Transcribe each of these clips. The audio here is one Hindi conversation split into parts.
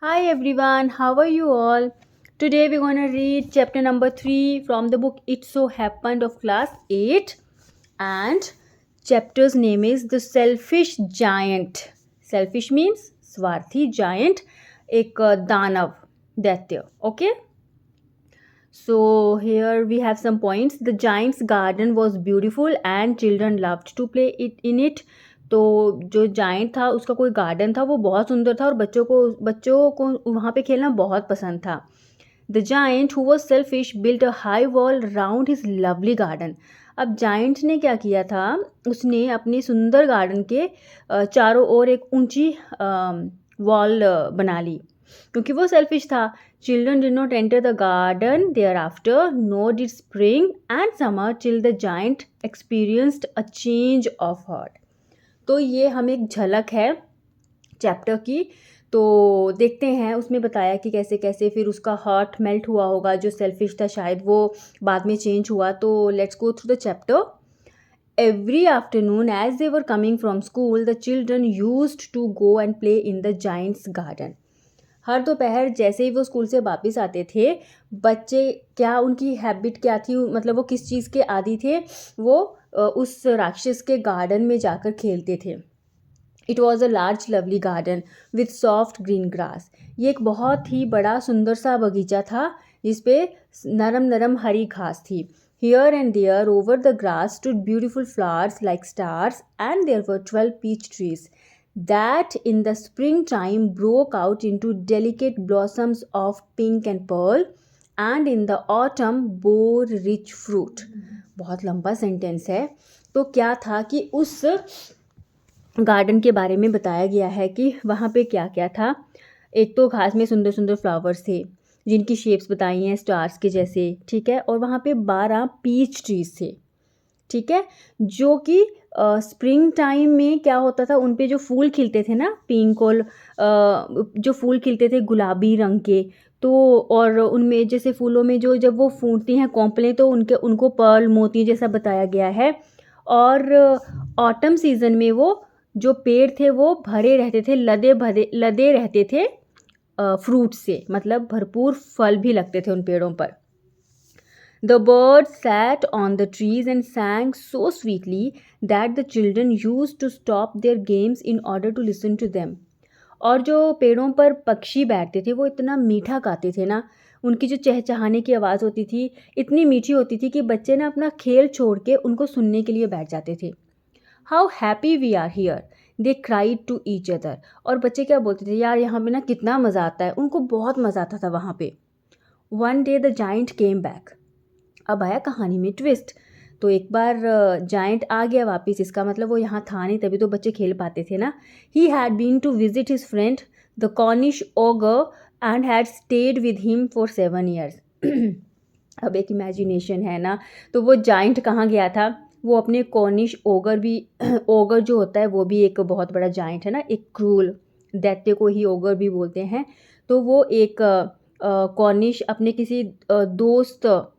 Hi everyone, how are you all? Today we're going to read chapter number 3 from the book It So Happened of class 8, and chapter's name is The Selfish Giant. Selfish means Swarthi, giant, एक दानव, दैत्य. Okay? So here we have some points. The giant's garden was beautiful and children loved to play in it. तो जो जाइंट था उसका कोई गार्डन था वो बहुत सुंदर था और बच्चों को वहाँ पे खेलना बहुत पसंद था. The giant who was selfish built a high wall round his lovely garden. अब जाइंट ने क्या किया था, उसने अपने सुंदर गार्डन के चारों ओर एक ऊंची वॉल बना ली क्योंकि वो सेल्फिश था. Children did not enter the garden there after no did spring and summer till the giant experienced a change of heart. तो ये हम एक झलक है चैप्टर की. तो देखते हैं उसमें बताया कि कैसे कैसे फिर उसका हार्ट मेल्ट हुआ होगा. जो सेल्फिश था शायद वो बाद में चेंज हुआ. तो let's go through the chapter. Every afternoon, as they were coming from school, the children used to go and play in the giant's garden. हर दोपहर जैसे ही वो स्कूल से वापस आते थे, बच्चे क्या उनकी हैबिट क्या थी, मतलब वो किस चीज़ के आदी थे, वो उस राक्षस के गार्डन में जाकर खेलते थे. It was a large lovely garden with soft green grass. ये एक बहुत ही बड़ा सुंदर सा बगीचा था जिसपे नरम नरम हरी घास थी. Here and there over the grass stood beautiful flowers like stars and there were 12 peach trees that in the springtime broke out into delicate blossoms of pink and pearl and in the autumn bore rich fruit. बहुत लंबा सेंटेंस है. तो क्या था कि उस गार्डन के बारे में बताया गया है कि वहाँ पे क्या क्या था. एक तो घास में सुंदर सुंदर फ्लावर्स थे जिनकी शेप्स बताई हैं स्टार्स के जैसे, ठीक है. और वहाँ पे 12 पीच ट्रीज थे, ठीक है, जो कि स्प्रिंग टाइम में क्या होता था, उन पे जो फूल खिलते थे ना, पिंक और जो फूल खिलते थे गुलाबी रंग के, तो और उनमें जैसे फूलों में जो जब वो फूटती हैं कॉम्पलें तो उनको पर्ल मोती जैसा बताया गया है. और ऑटम सीजन में वो जो पेड़ थे वो भरे रहते थे, लदे रहते थे फ्रूट से, मतलब भरपूर फल भी लगते थे उन पेड़ों पर. The birds sat on the trees and sang so sweetly that the children used to stop their games in order to listen to them. और जो पेड़ों पर पक्षी बैठते थे वो इतना मीठा गाते थे ना, उनकी जो चहचहाने की आवाज़ होती थी इतनी मीठी होती थी कि बच्चे ना अपना खेल छोड़ के उनको सुनने के लिए बैठ जाते थे. How happy we are here they cried to each other. और बच्चे क्या बोलते थे, यार यहाँ पे ना कितना मज़ा आता है. उनको बहुत मज़ा आता था वहाँ पे. One day the giant came back. अब आया कहानी में ट्विस्ट. तो एक बार जाइंट आ गया वापस, इसका मतलब वो यहाँ था नहीं, तभी तो बच्चे खेल पाते थे ना. He had been to visit his friend the Cornish ogre and had stayed with him for 7 years. अब एक इमेजिनेशन है ना. तो वो जाइंट कहाँ गया था, वो अपने कॉर्निश ओगर भी ओगर जो होता है वो भी एक बहुत बड़ा जाइंट है ना, एक क्रूल दैत्य को ही ओगर भी बोलते हैं. तो वो एक कॉर्निश अपने किसी दोस्त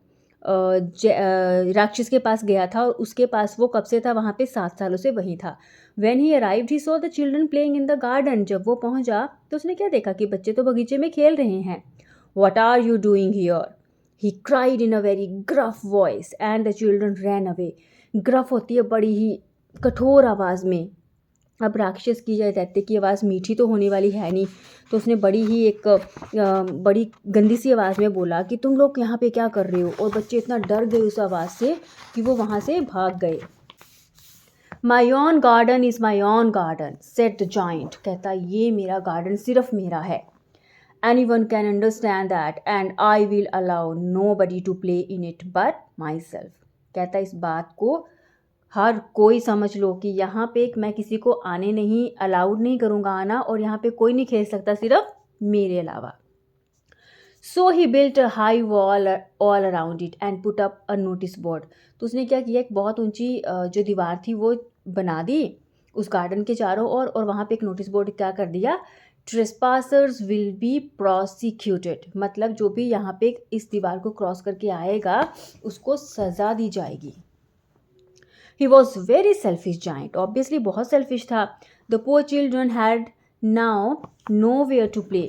राक्षस के पास गया था और उसके पास वो कब से था, वहाँ पे 7 सालों से वहीं था. When he arrived, he saw the children playing in the garden. जब वो पहुँचा तो उसने क्या देखा कि बच्चे तो बगीचे में खेल रहे हैं. What are you doing here? He cried in a very gruff voice and the children ran away. gruff होती है बड़ी ही कठोर आवाज़ में. अब राक्षस की या दैत्य की आवाज़ मीठी तो होने वाली है नहीं, तो उसने बड़ी ही एक बड़ी गंदी सी आवाज़ में बोला कि तुम लोग यहाँ पे क्या कर रहे हो. और बच्चे इतना डर गए उस आवाज़ से कि वो वहाँ से भाग गए. My own garden is my own garden said the giant. कहता ये मेरा गार्डन सिर्फ मेरा है. Any one can understand that and I will allow nobody to play in it but myself. कहता इस बात को हर कोई समझ लो कि यहाँ पे मैं किसी को आने नहीं अलाउड नहीं करूँगा आना, और यहाँ पे कोई नहीं खेल सकता सिर्फ मेरे अलावा. So he built a high wall all around it and put up a notice board. तो उसने क्या किया, एक बहुत ऊंची जो दीवार थी वो बना दी उस गार्डन के चारों ओर, और वहाँ पे एक नोटिस बोर्ड क्या कर दिया, ट्रेसपासर्स विल बी प्रोसिक्यूटेड. मतलब जो भी यहाँ पे इस दीवार को क्रॉस करके आएगा उसको सज़ा दी जाएगी. He was very selfish giant. Obviously बहुत selfish था. The poor children had now nowhere to play.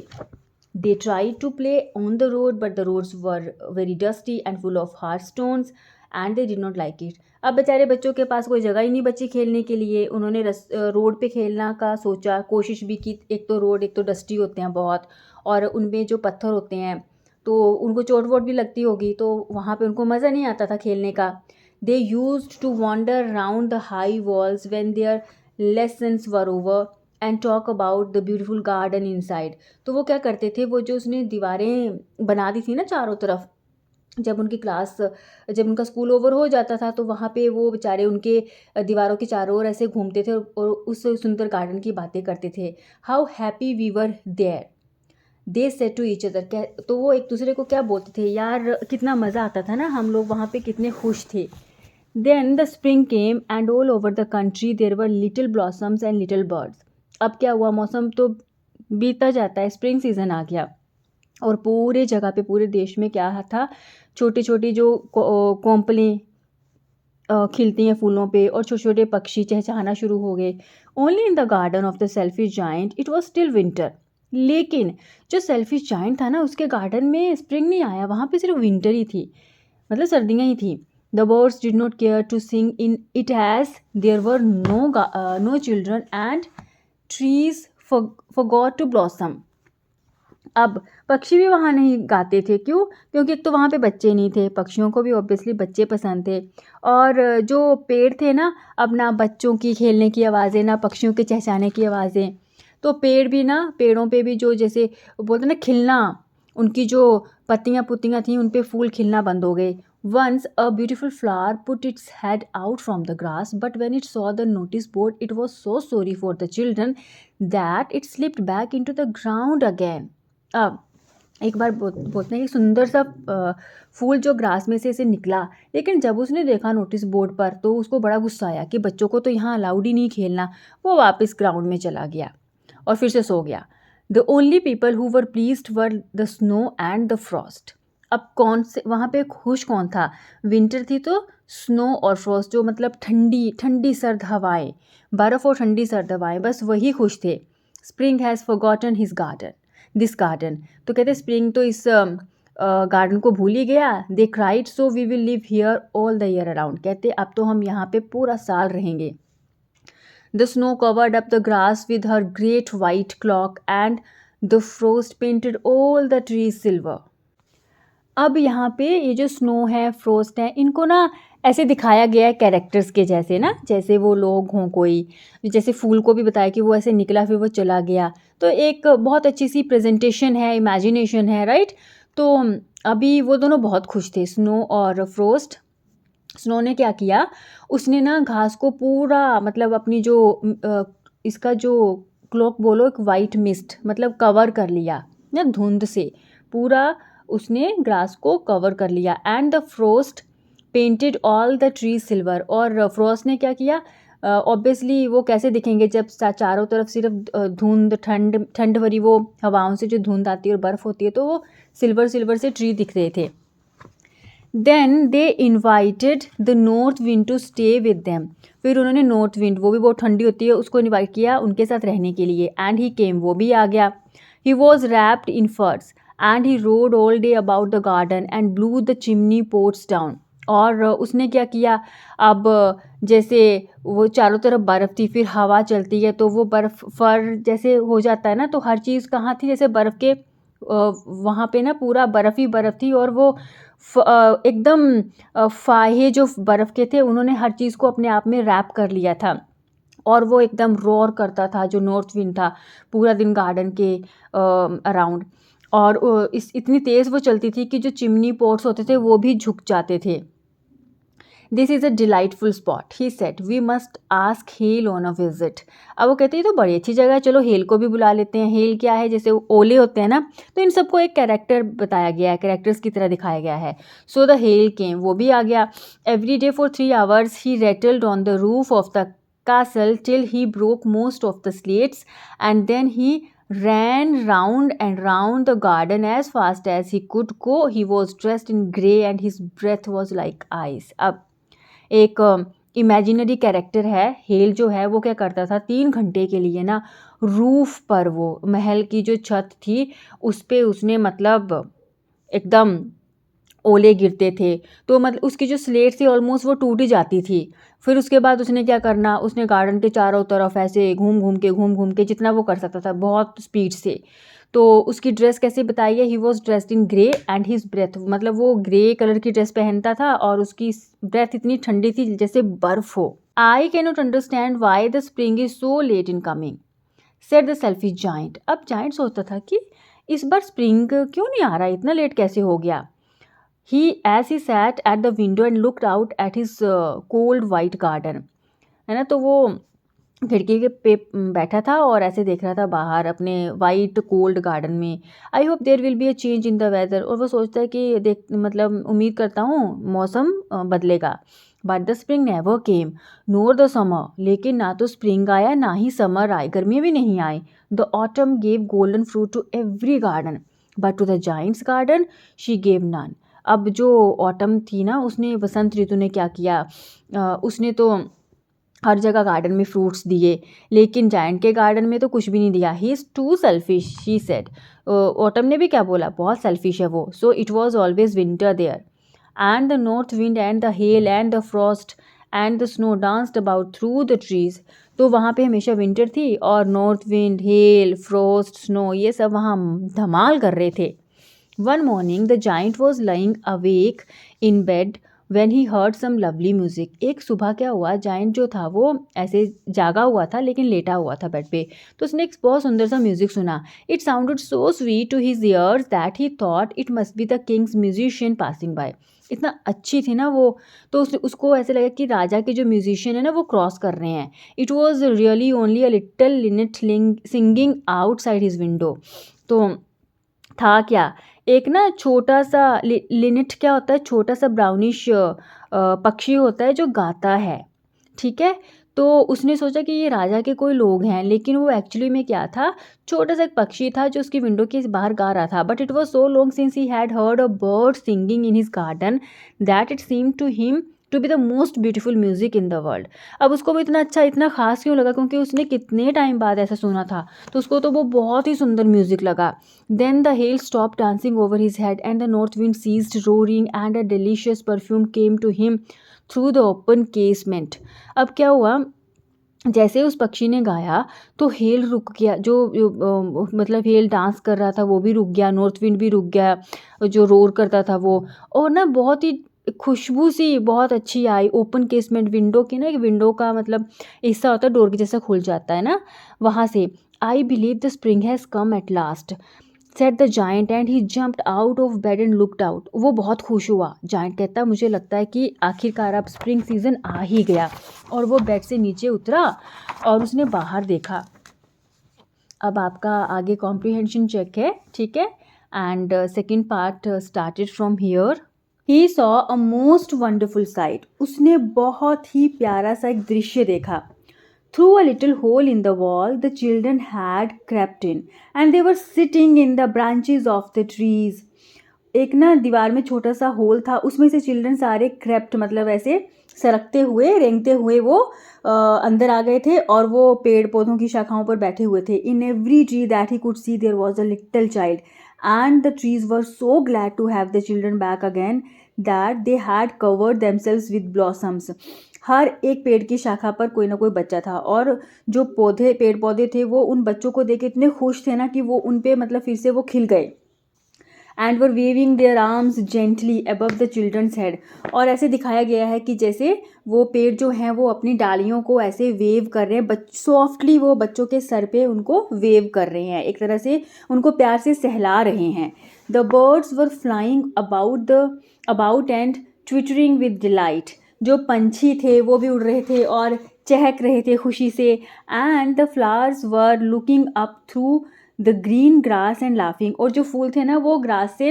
They tried to play on the road, but the roads were very dusty and full of hard stones, and they did not like it. अब बेचारे बच्चों के पास कोई जगह ही नहीं बची खेलने के लिए. उन्होंने रोड पे खेलना का सोचा, कोशिश भी की. एक तो रोड एक तो डस्टी होते हैं बहुत, और उनमें जो पत्थर होते हैं तो उनको चोट वोट भी लगती होगी, तो वहाँ पे उनको मज़ा नहीं आता था खेलने का. They used to wander round the high walls when their lessons were over and talk about the beautiful garden inside. तो वो क्या करते थे, वो जो उसने दीवारें बना दी थी ना चारों तरफ, जब उनका स्कूल ओवर हो जाता था तो वहाँ पे वो बेचारे उनके दीवारों के चारों ओर ऐसे घूमते थे और उस सुंदर गार्डन की बातें करते थे. How happy we were there, they said to each other. तो वो एक दूसरे को क्या बोलते थे, यार कितना मज़ा आता था ना, हम लोग वहाँ पे कितने खुश थे. Then the spring came and all over the country there were little blossoms and little birds. अब क्या हुआ, मौसम तो बीतता जाता है, स्प्रिंग सीज़न आ गया और पूरे जगह पे पूरे देश में क्या था, छोटी छोटी जो कोंपलें खिलती हैं फूलों पे और छोटे छोटे पक्षी चहचहाना शुरू हो गए. Only in the garden of the selfish giant it was still winter. लेकिन जो सेल्फिश जाइंट था ना, उसके गार्डन में स्प्रिंग नहीं आया, वहाँ पे सिर्फ विंटर ही थी, मतलब सर्दियाँ ही थी. The birds did not care to sing in it as there were no children and trees forgot to blossom. अब पक्षी भी वहाँ नहीं गाते थे, क्यों? क्योंकि एक तो वहाँ पे बच्चे नहीं थे, पक्षियों को भी ऑब्वियसली बच्चे पसंद थे, और जो पेड़ थे ना, अब ना बच्चों की खेलने की आवाज़ें ना पक्षियों के चहचहाने की आवाज़ें, तो पेड़ भी ना, पेड़ों पे भी जो जैसे बोलते ना खिलना, उनकी जो पत्तियाँ पुत्तियाँ थी उन पे फूल खिलना बंद हो गए. Once a beautiful flower put its head out from the grass, but when it saw the notice board, it was so sorry for the children that it slipped back into the ground again. अब एक बार बोलते हैं कि सुंदर सा फूल जो ग्रास में से निकला, लेकिन जब उसने देखा नोटिस बोर्ड पर तो उसको बड़ा गुस्सा आया कि बच्चों को तो यहाँ अलाउड ही नहीं खेलना. वो वापस ग्राउंड में चला गया और फिर से सो गया. The only people who were pleased were the snow and the frost. अब कौन से वहाँ पे खुश कौन था? विंटर थी तो स्नो और फ्रॉस्ट, जो मतलब ठंडी ठंडी सर्द हवाएं, बर्फ़ और ठंडी सर्द हवाएं, बस वही खुश थे. Spring has forgotten his garden, this garden. तो कहते स्प्रिंग तो इस गार्डन को भूल ही गया. They cried so we will live here all the year around. कहते अब तो हम यहाँ पे पूरा साल रहेंगे. The snow covered up the grass with her great white cloak and the frost painted all the trees silver. अब यहाँ पे ये जो स्नो है, फ्रोस्ट है, इनको ना ऐसे दिखाया गया है कैरेक्टर्स के जैसे ना, जैसे वो लोग हों कोई, जैसे फूल को भी बताया कि वो ऐसे निकला फिर वो चला गया. तो एक बहुत अच्छी सी प्रेजेंटेशन है, इमेजिनेशन है, राइट. तो अभी वो दोनों बहुत खुश थे, स्नो और फ्रोस्ट. स्नो ने क्या किया, उसने ना घास को पूरा मतलब अपनी जो इसका जो क्लोक बोलो, एक वाइट मिस्ट मतलब कवर कर लिया ना, धुंध से पूरा उसने ग्रास को कवर कर लिया. And the frost painted all the trees silver. और फ्रोस्ट ने क्या किया, ऑब्वियसली वो कैसे दिखेंगे जब चारों तरफ सिर्फ धुंध, ठंड भरी वो हवाओं से जो धुंध आती है और बर्फ़ होती है, तो वो सिल्वर सिल्वर से ट्री दिख रहे थे. Then they invited the north wind to stay with them. फिर उन्होंने नॉर्थ विंड, वो भी बहुत ठंडी होती है, उसको इन्वाइट किया उनके साथ रहने के लिए. एंड ही केम, वो भी आ गया. ही वॉज रैप्ड इन फर्स and he rode all day about the garden and blew the chimney pots down. और उसने क्या किया, अब जैसे वो चारों तरफ बर्फ़ थी, फिर हवा चलती है तो वो बर्फ़ फर जैसे हो जाता है ना, तो हर चीज़ कहाँ थी, जैसे बर्फ़ के वहाँ पे ना पूरा बर्फ़ ही बर्फ़ थी. और वो एकदम फाहे जो बर्फ़ के थे, उन्होंने हर चीज़ को अपने आप में रैप कर लिया था. और वो एकदम रोर करता था, जो नॉर्थ विंड था, पूरा दिन गार्डन के अराउंड. और इतनी तेज़ वो चलती थी कि जो चिमनी पोट्स होते थे वो भी झुक जाते थे. This is a delightful spot, he said, we must ask hail on a visit. अब वो कहते हैं तो बड़ी अच्छी जगह है, चलो हेल को भी बुला लेते हैं. हेल क्या है, जैसे ओले होते हैं ना, तो इन सबको एक कैरेक्टर बताया गया है, कैरेक्टर्स की तरह दिखाया गया है. सो द हेल केम, वो भी आ गया. Every day for 3 hours he rattled on the roof of the castle till he broke most of the slates, and then he ran round and round the garden as fast as he could go. He was dressed in grey and his breath was like ice. अब एक इमेजिनरी कैरेक्टर है, हेल जो है वो क्या करता था, 3 घंटे के लिए ना रूफ पर, वो महल की जो छत थी उस पे उसने मतलब एकदम ओले गिरते थे, तो मतलब उसकी जो स्लेट थी ऑलमोस्ट वो टूट ही जाती थी। फिर उसके बाद उसने क्या करना, उसने गार्डन के चारों तरफ ऐसे घूम घूम के जितना वो कर सकता था बहुत स्पीड से। तो उसकी ड्रेस कैसे बताइए, he was dressed in grey and his breath, मतलब वो ग्रे कलर की ड्रेस पहनता था और उसकी ब्रेथ इतनी ठंडी थी जैसे बर्फ हो। I can not understand why the spring is so let in coming, said the selfish giant. अब जाइंट सोचता था कि इस बार स्प्रिंग क्यों नहीं आ रहा, इतना लेट कैसे हो गया। as he sat at the window and looked out at his cold white garden, है ना, तो वो खिड़की के पे बैठा था और ऐसे देख रहा था बाहर अपने वाइट कोल्ड गार्डन में। I hope there will be a change in the weather, और वो सोचता है कि देख मतलब उम्मीद करता हूँ मौसम बदलेगा। But the spring never came NOR the summer, लेकिन ना तो स्प्रिंग आया ना ही समर आई, गर्मी भी नहीं आई। The autumn gave golden fruit to every garden but to the giant's garden she gave none. अब जो ऑटम थी ना, उसने वसंत ऋतु ने क्या किया, उसने तो हर जगह गार्डन में फ्रूट्स दिए, लेकिन जायंट के गार्डन में तो कुछ भी नहीं दिया। He is too selfish she said. Autumn ने भी क्या बोला, बहुत सेल्फिश है वो। So it was always winter there and the north wind and the hail and the frost and the snow danced about through the trees. तो वहाँ पे हमेशा विंटर थी और north wind, hail, frost, snow ये सब वहाँ धमाल कर रहे थे। One morning the giant was lying awake in bed when he heard some lovely music. एक सुबह क्या हुआ, जाइंट जो था वो ऐसे जागा हुआ था लेकिन लेटा हुआ था बेड पे, तो उसने एक बहुत सुंदर सा म्यूजिक सुना। It sounded so sweet to his ears that he thought it must be the king's musician passing by. इतना अच्छी थी ना वो, तो उसको ऐसे लगा कि राजा के जो म्यूजिशियन है ना वो क्रॉस कर रहे हैं। It was really only a little Lynette singing outside his window. तो था क्या, एक ना छोटा सा लिनेट क्या होता है, छोटा सा ब्राउनिश पक्षी होता है जो गाता है, ठीक है। तो उसने सोचा कि ये राजा के कोई लोग हैं, लेकिन वो एक्चुअली में क्या था, छोटा सा एक पक्षी था जो उसकी विंडो के बाहर गा रहा था। But it was so long since he had heard a bird singing in his garden that it seem to him to be the most beautiful music in the world. अब उसको भी इतना अच्छा, इतना खास क्यों लगा, क्योंकि उसने कितने टाइम बाद ऐसा सुना था, तो उसको तो वो बहुत ही सुंदर म्यूजिक लगा। Then the hail stopped dancing over his head and the north wind ceased roaring and a delicious perfume came to him through the open casement. अब क्या हुआ, जैसे उस पक्षी ने गाया तो हेल रुक गया, मतलब हेल डांस कर रहा था वो भी रुक गया, नॉर्थ विंड भी रुक गया जो रोर करता था वो, और ना बहुत ही खुशबू सी बहुत अच्छी आई। ओपन केसमेंट, विंडो की ना, एक विंडो का मतलब हिस्सा होता है डोर के जैसा खुल जाता है ना, वहाँ से। I believe the spring has come at last said the giant and he jumped out of bed and looked out. वो बहुत खुश हुआ। जाइंट कहता है मुझे लगता है कि आखिरकार अब स्प्रिंग सीजन आ ही गया, और वो बेड से नीचे उतरा और उसने बाहर देखा। अब आपका आगे कॉम्प्रिहेंशन चेक है, ठीक है, and second part started from here. He saw a most wonderful site, उसने बहुत ही प्यारा सा एक दृश्य देखा। Through a little hole in the wall, the children had crept in, and they were sitting in the branches of the trees. एक ना दीवार में छोटा सा होल था, उसमें से चिल्ड्रन सारे क्रेप्ट मतलब ऐसे सरकते हुए, रेंगते हुए वो अंदर आ गए थे, और वो पेड़ पौधों की शाखाओं पर बैठे हुए थे। In every tree that he could see there was a little child and the trees were so glad to have the children back again that they had covered themselves with blossoms. हर एक पेड़ की शाखा पर कोई ना कोई बच्चा था, और जो पेड़ पौधे थे वो उन बच्चों को देख के इतने खुश थे ना कि वो उन पे मतलब फिर से वो खिल गए। And were waving their arms gently above the children's head, और ऐसे दिखाया गया है कि जैसे वो पेड़ जो हैं वो अपनी डालियों को ऐसे वेव कर रहे हैं, सॉफ्टली वो बच्चों के सर पे उनको वेव कर रहे हैं, एक तरह से उनको प्यार से सहला रहे हैं। The birds were flying about and twittering with delight, जो पंछी थे वो भी उड़ रहे थे और चहक रहे थे खुशी से। And the flowers were looking up through the green grass and laughing, और जो फूल थे ना वो ग्रास से,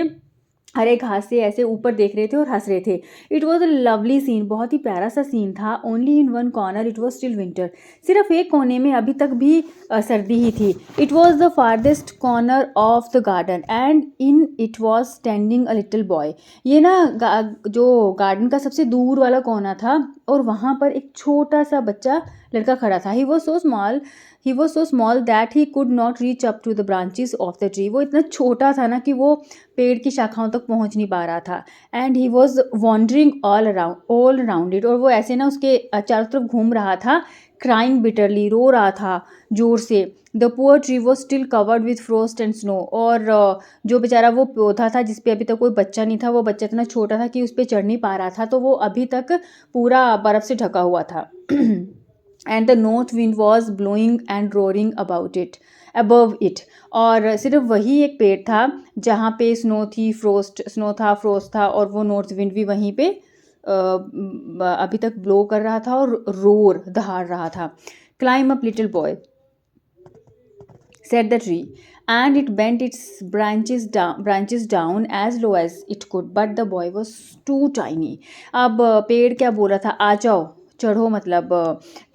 हरे घास से ऐसे ऊपर देख रहे थे और हंस रहे थे। It was a lovely scene, बहुत ही प्यारा सा सीन था। Only in one corner it was still winter, सिर्फ एक कोने में अभी तक भी सर्दी ही थी। It was the farthest corner of the garden and in it was standing a little boy. ये ना जो गार्डन का सबसे दूर वाला कोना था, और वहाँ पर एक छोटा सा बच्चा लड़का खड़ा था। He was so small that he could not reach up to the branches of the tree. वो इतना छोटा था ना कि वो पेड़ की शाखाओं तक पहुंच नहीं पा रहा था। And he was wandering all around it, और वो ऐसे ना उसके चारों तरफ घूम रहा था, क्राइंग बिटरली, रो रहा था जोर से। The poor tree was still covered with frost and snow, और जो बेचारा वो पौधा था जिसपे अभी तक कोई बच्चा नहीं था, वो बच्चा इतना छोटा था कि उस पर चढ़ नहीं पा रहा था, तो वो अभी तक पूरा बर्फ़ से ढका हुआ था। And the north wind was blowing and roaring above it. और सिर्फ वही एक पेड़ था जहाँ पे स्नो था, फ्रोस्ट था, और वो नॉर्थ विंड भी वहीं पे अभी तक ब्लो कर रहा था और दहाड़ रहा था। Climb up little boy, said the tree, and it bent its branches down as low as it could, but the boy was too tiny. अब पेड़ क्या बोल रहा था, आ जाओ चढ़ो, मतलब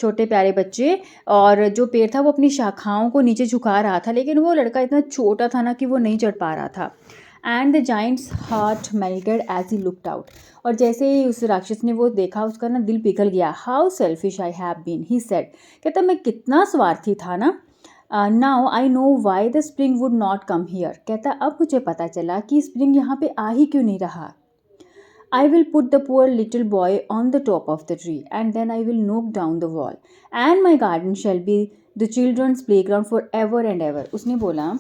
छोटे प्यारे बच्चे। और जो पेड़ था वो अपनी शाखाओं को नीचे झुका रहा था, लेकिन वो लड़का इतना छोटा था ना कि वो नहीं चढ़ पा रहा था। And the giant's heart melted as he looked out, और जैसे ही उस राक्षस ने वो देखा, उसका ना दिल पिघल गया। How selfish I have been, he said, कहता मैं कितना स्वार्थी था ना। Now I know why the spring would not come here, कहता अब मुझे पता चला कि स्प्रिंग यहाँ पे आ ही क्यों नहीं रहा। I will put the poor little boy on the top of the tree, and then I will knock down the wall, and my garden shall be the children's playground forever and ever. उसने बोला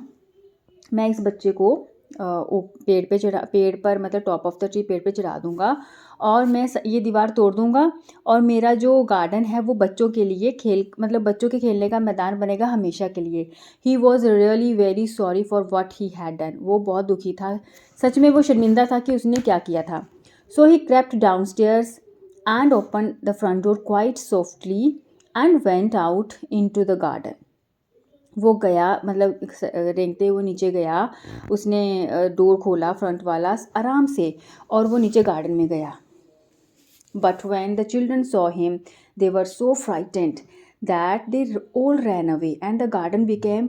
मैं इस बच्चे को पेड़ पर मतलब टॉप ऑफ द ट्री पेड़ पे चढ़ा दूंगा, और मैं ये दीवार तोड़ दूंगा, और मेरा जो गार्डन है वो बच्चों के लिए मतलब बच्चों के खेलने का मैदान बनेगा हमेशा के लिए। He was really very sorry for what he had done, वो बहुत दुखी था, सच में वो शर्मिंदा था कि उसने क्या किया था। So he crept downstairs and open the front door quite softly and went out in to the garden. वो गया, मतलब रेंगते हुए नीचे गया, उसने डोर खोला फ्रंट वाला आराम से, और वो नीचे गार्डन में गया। But when the children saw him they were so frightened that they all ran away and the garden became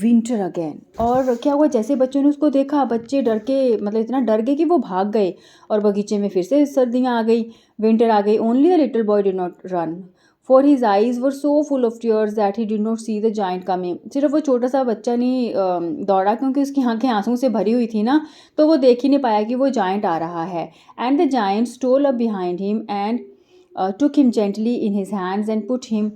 winter again. और क्या हुआ, जैसे बच्चों ने उसको देखा, बच्चे डर के, मतलब इतना डर गए कि वो भाग गए, और बगीचे में फिर से सर्दियाँ आ गई, विंटर आ गई। Only the little boy did not run, for his eyes were so full of tears that he did not see the giant coming. सिर्फ वो छोटा सा बच्चा नहीं दौड़ा, क्योंकि उसकी आंखें आंसुओं से भरी हुई थी ना, तो वो देख ही नहीं पाया कि वो जाइंट आ रहा है। And the giant stole up behind him and took him gently in his hands and put him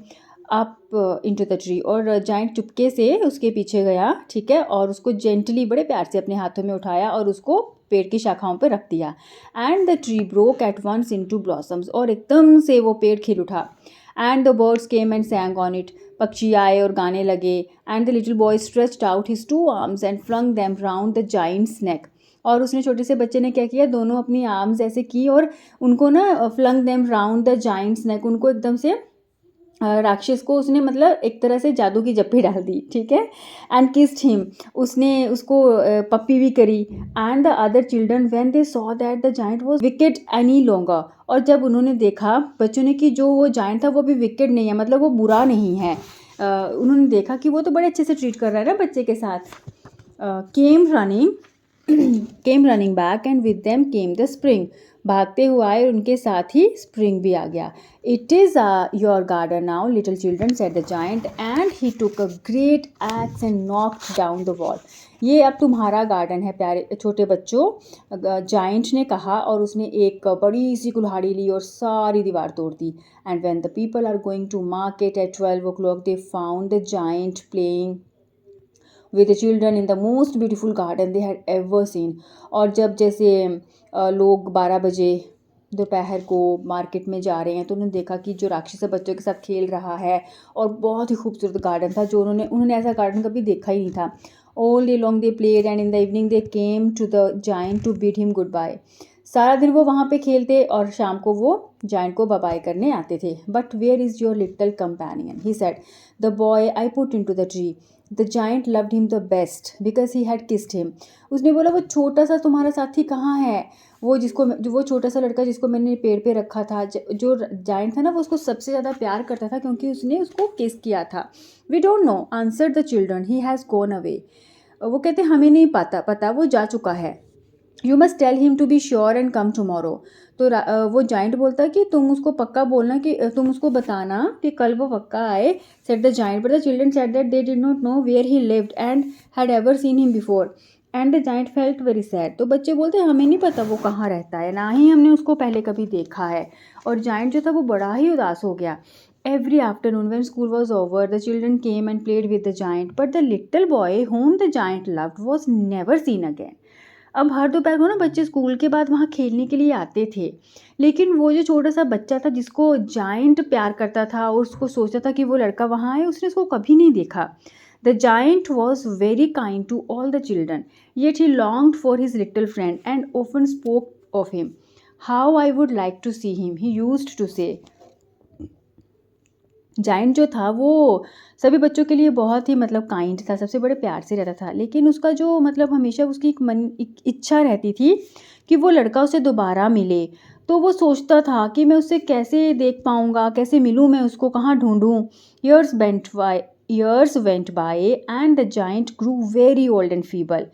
up into the tree. और जाइंट चुपके से उसके पीछे गया, ठीक है, और उसको जेंटली बड़े प्यार से अपने हाथों में उठाया और उसको पेड़ की शाखाओं पर रख दिया। And the tree broke at once into blossoms, और एकदम से वो पेड़ खिल उठा। And the birds came and sang on it, पक्षी आए और गाने लगे। And the little boy stretched out his 2 arms and flung them round the giant's neck. और उसने, छोटे से बच्चे ने क्या किया, दोनों अपनी आर्म्स ऐसे की और उनको ना flung them round the giant's neck, उनको एकदम से राक्षस को उसने मतलब एक तरह से जादू की जप्पी डाल दी, ठीक है। एंड किस्ड हिम, उसने उसको पप्पी भी करी। And the other children when they saw that the giant was wicked any longer, और जब उन्होंने देखा बच्चों ने कि जो वो जाइंट था वो भी विकेड नहीं है, मतलब वो बुरा नहीं है, उन्होंने देखा कि वो तो बड़े अच्छे से ट्रीट कर रहा है ना बच्चे के साथ। Came running back and with them came the spring, भागते हुए आए और उनके साथ ही स्प्रिंग भी आ गया। It is your garden now little children said the giant, and he took a great x and knocked down the wall. ये अब तुम्हारा गार्डन है प्यारे छोटे बच्चों, जाइंट ने कहा, और उसने एक बड़ी सी कुल्हाड़ी ली और सारी दीवार तोड़ दी। And when the people are going to market at 12 o'clock they found the giant playing with the children in the most beautiful garden they had ever seen। और जब जैसे लोग 12 बजे दोपहर को मार्केट में जा रहे हैं, तो उन्होंने देखा कि जो राक्षस बच्चों के साथ खेल रहा है, और बहुत ही खूबसूरत गार्डन था, जो उन्होंने ऐसा गार्डन कभी देखा ही नहीं था। All day long they played and in the evening they came to the giant to bid him goodbye. सारा दिन वो वहाँ पे खेलते और शाम को वो जाइंट को बाय करने आते थे। But where is your little companion, he said, the boy I put in to the tree, the giant loved him the best because he had kissed him. उसने बोला वो छोटा सा तुम्हारा साथी कहाँ है, वो छोटा सा लड़का जिसको मैंने पेड़ पे रखा था, जो जाइंट था ना, वो उसको सबसे ज़्यादा प्यार करता था क्योंकि उसने उसको किस किया था। We don't know answered the children, he has gone away. वो कहते हमें नहीं पता वो जा चुका है। You must tell him to be sure and come tomorrow. तो वो जाइंट बोलता है कि तुम उसको पक्का बोलना कि तुम उसको बताना कि कल वो पक्का आए। Said the giant, but the children said that they did not know where he lived and had ever seen him before and the giant felt very sad. तो बच्चे बोलते हैं हमें नहीं पता वो कहाँ रहता है, ना ही हमने उसको पहले कभी देखा है। और जाइंट जो था वो बड़ा ही उदास हो गया। Every afternoon when school was over, the children came and played with the giant, but the little boy whom the giant loved was never seen again. अब हर दोपहर को ना बच्चे स्कूल के बाद वहाँ खेलने के लिए आते थे, लेकिन वो जो छोटा सा बच्चा था जिसको जाइंट प्यार करता था और उसको सोचता था कि वो लड़का वहाँ आए, उसने उसको कभी नहीं देखा। The giant was very kind to all the children, yet he longed for his little friend and often spoke of him. How I would like to see him, he used to say. Giant जो था वो सभी बच्चों के लिए बहुत ही मतलब काइंड था, सबसे बड़े प्यार से रहता था, लेकिन उसका जो मतलब हमेशा उसकी एक इच्छा रहती थी कि वो लड़का उसे दोबारा मिले। तो वो सोचता था कि मैं उससे कैसे देख पाऊँगा, कैसे मिलूँ मैं उसको, कहाँ ढूँढूँ। Years went by and the giant grew very old and feeble.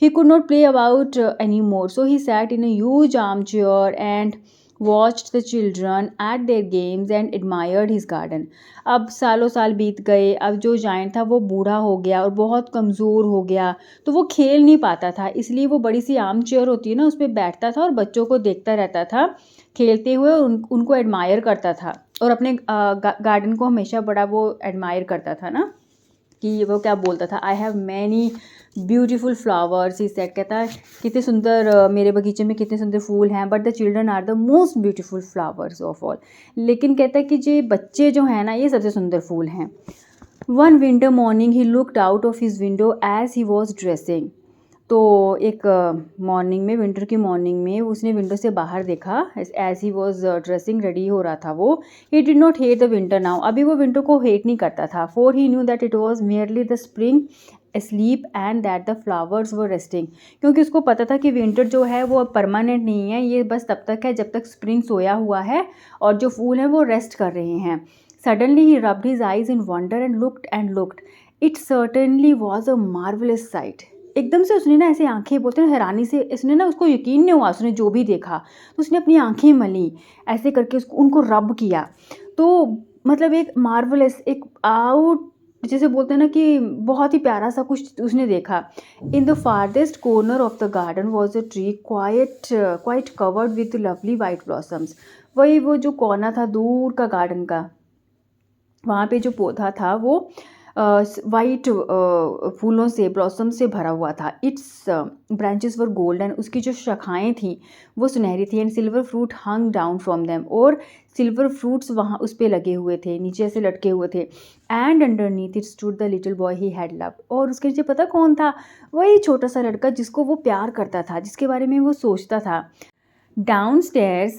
He could not play about anymore, so he sat in a huge armchair and watched the children at their games and admired his garden. अब सालों साल बीत गए, अब जो जाइंट था वो बूढ़ा हो गया और बहुत कमज़ोर हो गया, तो वो खेल नहीं पाता था, इसलिए वो बड़ी सी आर्म चेयर होती है ना, उस पर बैठता था और बच्चों को देखता रहता था खेलते हुए, और उनको एडमायर करता था और अपने गार्डन को हमेशा बड़ा वो एडमायर करता था ना, कि वो क्या बोलता था, I have many beautiful flowers, इस सेट कहता है कितने सुंदर मेरे बगीचे में कितने सुंदर फूल हैं, but the children are the most beautiful flowers of all. लेकिन कहता है कि जो बच्चे जो हैं ना, ये सबसे सुंदर फूल हैं। One winter morning he looked out of his window as he was dressing. तो एक मॉर्निंग में, विंटर की मॉर्निंग में, उसने विंडो से बाहर देखा as he was dressing, ready हो रहा था वो। He did not hate the winter now, अभी वो विंटर को हेट नहीं करता था। For he knew that it was merely the spring asleep and that the flowers were resting, क्योंकि उसको पता था कि विंटर जो है वो परमानेंट नहीं है, ये बस तब तक है जब तक स्प्रिंग सोया हुआ है और जो फूल हैं वो रेस्ट कर रहे हैं। Suddenly he rubbed his eyes in wonder and looked. It certainly was a marvelous sight. एकदम से उसने ना ऐसे आंखें, बोलते हैं हैरानी से, इसने ना, उसको यकीन नहीं हुआ उसने जो भी देखा, तो उसने अपनी आंखें मली ऐसे करके, उसको उनको रब किया। तो मतलब एक मार्वलस, एक आउट, जैसे बोलते हैं ना कि बहुत ही प्यारा सा कुछ उसने देखा। In the farthest corner of the garden was a tree quite covered with lovely white blossoms. वही वो जो कोना था दूर का गार्डन का, वहाँ पे जो पौधा था वो वाइट फूलों से, ब्लॉसम से भरा हुआ था। इट्स ब्रांचेस वर गोल्डन, उसकी जो शाखाएँ थीं वो सुनहरी थी। And silver fruit hung down from them, और सिल्वर फ्रूट्स वहाँ उस पर लगे हुए थे, नीचे से लटके हुए थे। And underneath it stood the little boy he had loved, और उसके नीचे पता कौन था? वही छोटा सा लड़का जिसको वो प्यार करता था, जिसके बारे में वो सोचता था। Downstairs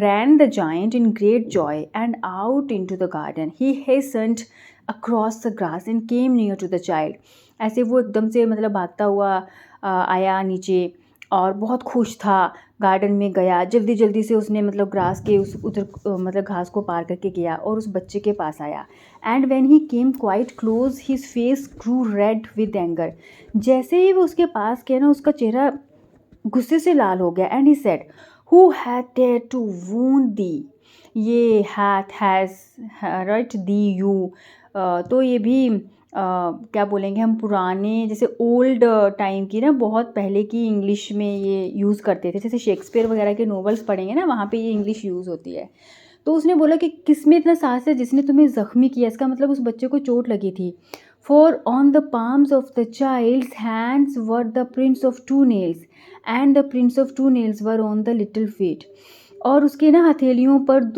ran the giant in great joy, and out into the garden he hastened across the grass and came near to the child. ऐसे वो एकदम से मतलब भागता हुआ आया नीचे और बहुत खुश था, गार्डन में गया, जल्दी जल्दी से उसने मतलब ग्रास के उधर मतलब घास को पार करके गया और उस बच्चे के पास आया। And when he came quite close his face grew red with anger. जैसे ही वो उसके पास गया ना, उसका चेहरा गुस्से से लाल हो गया। And he said, who had dared to wound thee, ये हैज़ राइट दी यू। तो ये भी क्या बोलेंगे हम, पुराने जैसे ओल्ड टाइम की ना, बहुत पहले की इंग्लिश में ये यूज़ करते थे, जैसे शेक्सपियर वगैरह के नॉवेल्स पढ़ेंगे ना, वहाँ पे ये इंग्लिश यूज़ होती है। तो उसने बोला कि किसमें इतना साहस है जिसने तुम्हें ज़ख्मी किया, इसका मतलब उस बच्चे को चोट लगी थी। For on the palms of the child's hands were the prints of 2 nails and the prints of 2 nails were on the little feet. और उसके ना हथेलियों पर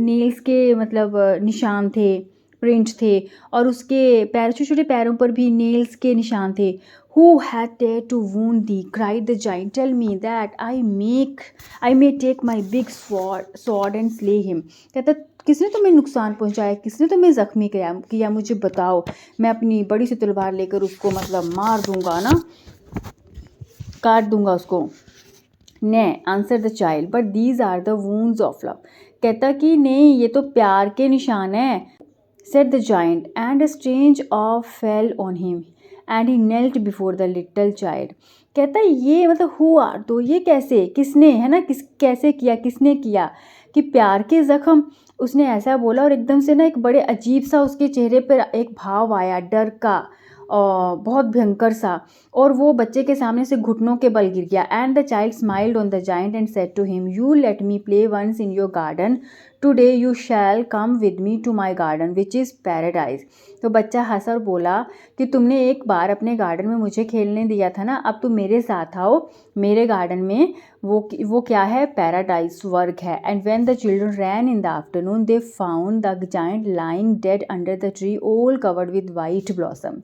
नेल्स के मतलब निशान थे, प्रिंट थे, और उसके पैर, छोटे छोटे पैरों पर भी नेल्स के निशान थे। Who had dared to wound thee? cried the giant. Tell me that I may take my big sword and slay him. कहता, किसने तुम्हें नुकसान पहुंचाया, किसने तुम्हें ज़ख्मी किया, मुझे बताओ, मैं अपनी बड़ी सी तलवार लेकर उसको मतलब मार दूंगा ना, काट दूंगा उसको। Nay answer the child, but these are the wounds of love. कहता कि नहीं, ये तो प्यार के निशान है। Said the giant, and a strange awe fell on him and he knelt before the little child. कहता है ये मतलब हु आर दो, ये कैसे, किसने, है ना, कैसे किया, किसने किया, कि प्यार के ज़ख्म, उसने ऐसा बोला और एकदम से ना एक बड़े अजीब सा उसके चेहरे पर एक भाव आया डर का, बहुत भयंकर सा, और वो बच्चे के सामने से घुटनों के बल गिर गया। And the child smiled on the giant and said to him, you let me play once in your garden, today you shall come with me to my garden which is paradise. तो बच्चा हंसा और बोला कि तुमने एक बार अपने गार्डन में मुझे खेलने दिया था ना, अब तुम मेरे साथ आओ मेरे गार्डन में, वो क्या है, पैराडाइज, स्वर्ग है। And when the children ran in the afternoon they found the giant lying dead under the tree all covered with white blossom.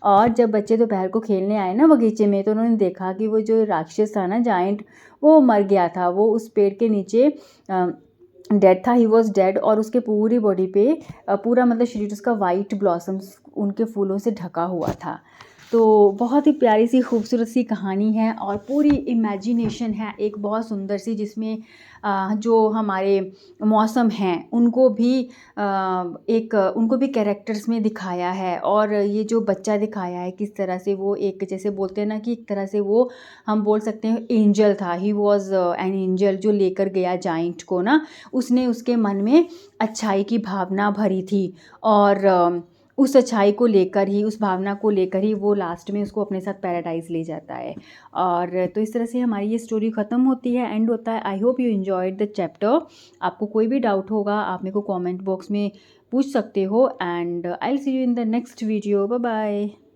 और जब बच्चे दोपहर को खेलने आए ना बगीचे में, तो उन्होंने देखा कि वो जो राक्षस था ना, जाइंट, वो मर गया था, वो उस पेड़ के नीचे डेड था, ही वॉज डेड, और उसके पूरी बॉडी पे पूरा मतलब शरीर उसका वाइट ब्लॉसम्स, उनके फूलों से ढका हुआ था। तो बहुत ही प्यारी सी खूबसूरत सी कहानी है और पूरी इमेजिनेशन है एक बहुत सुंदर सी, जिसमें जो हमारे मौसम हैं उनको भी उनको भी कैरेक्टर्स में दिखाया है, और ये जो बच्चा दिखाया है किस तरह से वो एक, जैसे बोलते हैं ना कि एक तरह से वो हम बोल सकते हैं एंजल था, ही वॉज एन एंजल, जो लेकर गया जाइंट को ना, उसने उसके मन में अच्छाई की भावना भरी थी, और उस अच्छाई को लेकर ही, उस भावना को लेकर ही वो लास्ट में उसको अपने साथ पैराडाइज ले जाता है। और तो इस तरह से हमारी ये स्टोरी ख़त्म होती है, एंड होता है। I hope you enjoyed the chapter. आपको कोई भी डाउट होगा आप मेरे को कमेंट बॉक्स में पूछ सकते हो, and I will see you in the next video. Bye bye.